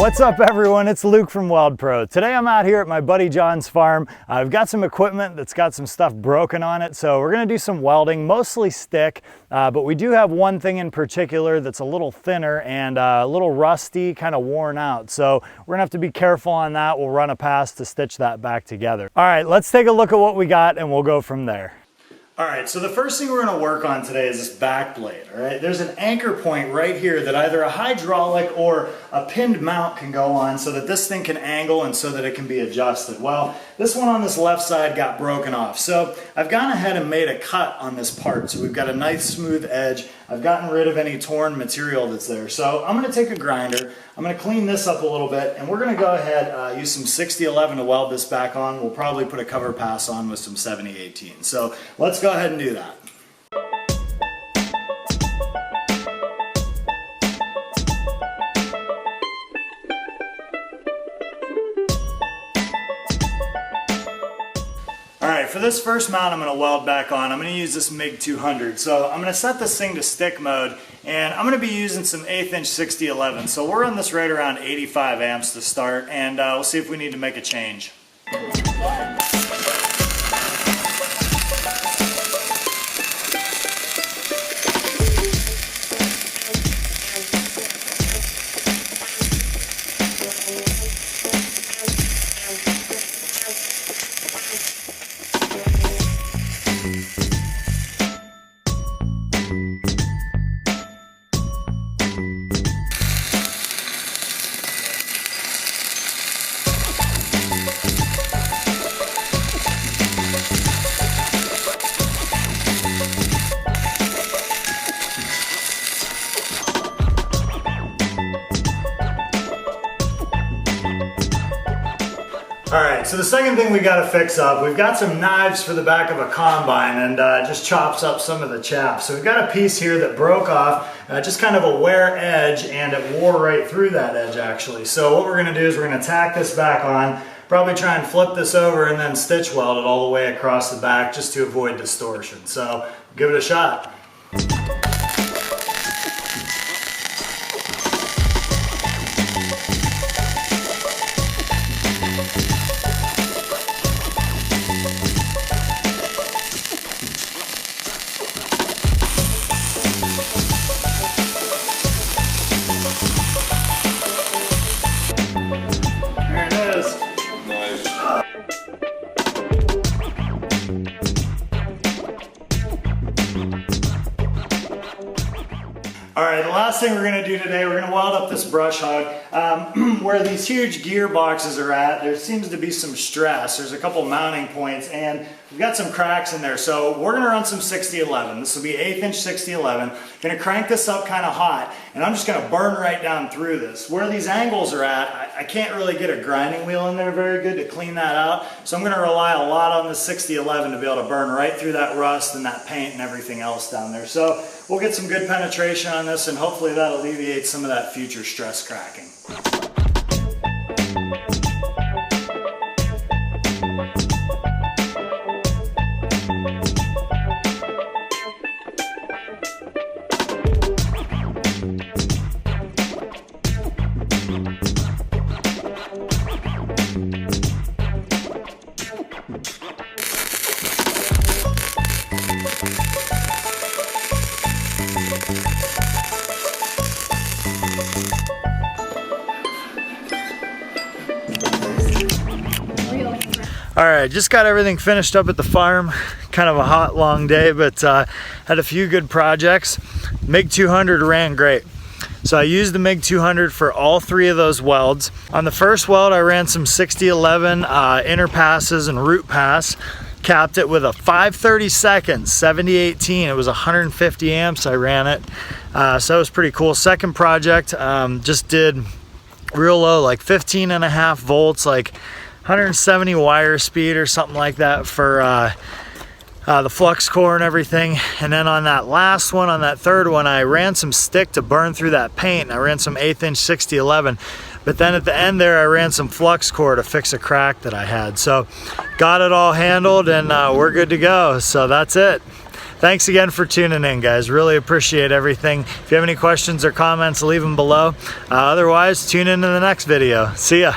What's up everyone, it's Luke from Weldpro. Today I'm out here at my buddy John's farm. I've got some equipment that's got some stuff broken on it, so we're gonna do some welding, mostly stick, but we do have one thing in particular that's a little thinner and a little rusty, kind of worn out. So we're gonna have to be careful on that. We'll run a pass to stitch that back together. All right, let's take a look at what we got and we'll go from there. All right, so the first thing we're going to work on today is this back blade, all right? There's an anchor point right here that either a hydraulic or a pinned mount can go on so that this thing can angle and so that it can be adjusted. Well, this one on this left side got broken off. So I've gone ahead and made a cut on this part. So we've got a nice smooth edge. I've gotten rid of any torn material that's there. So I'm going to take a grinder. I'm going to clean this up a little bit, and we're going to go ahead use some 6011 to weld this back on. We'll probably put a cover pass on with some 7018. So let's go ahead and do that. Alright, for this first mount I'm going to weld back on, I'm going to use this MIG 200. So I'm going to set this thing to stick mode, and I'm going to be using some 1/8 inch 6011. So we'll run this right around 85 amps to start, and we'll see if we need to make a change. Alright, so the second thing we got to fix up, we've got some knives for the back of a combine, and just chops up some of the chaff. So we've got a piece here that broke off, just kind of a wear edge, and it wore right through that edge actually. So what we're going to do is we're going to tack this back on, probably try and flip this over and then stitch weld it all the way across the back just to avoid distortion. So give it a shot. Alright, the last thing we're going to do today, we're going to weld up this brush hog. Where these huge gearboxes are at, there seems to be some stress. There's a couple mounting points, and we've got some cracks in there. So we're going to run some 6011. This will be 1/8 inch 6011. Going to crank this up kind of hot, and I'm just going to burn right down through this. Where these angles are at, I can't really get a grinding wheel in there very good to clean that out. So I'm going to rely a lot on the 6011 to be able to burn right through that rust and that paint and everything else down there. So we'll get some good penetration on this, and hopefully that alleviates some of that future stress cracking. Alright, just got everything finished up at the farm. Kind of a hot, long day, but had a few good projects. MIG 200 ran great. So I used the MIG 200 for all three of those welds. On the first weld, I ran some 6011 inner passes and root pass. Capped it with a 5/32 7018. It was 150 amps. I ran it. So it was pretty cool. Second project, just did real low, like 15.5 volts, like 170 wire speed or something like that for the flux core and everything. And then on that last one, on that third one, I ran some stick to burn through that paint. I ran some 1/8 inch 6011, but then at the end there I ran some flux core to fix a crack that I had. So got it all handled, and we're good to go. So that's it. Thanks again for tuning in, guys. Really appreciate everything. If you have any questions or comments, leave them below. Otherwise, tune in to the next video. See ya.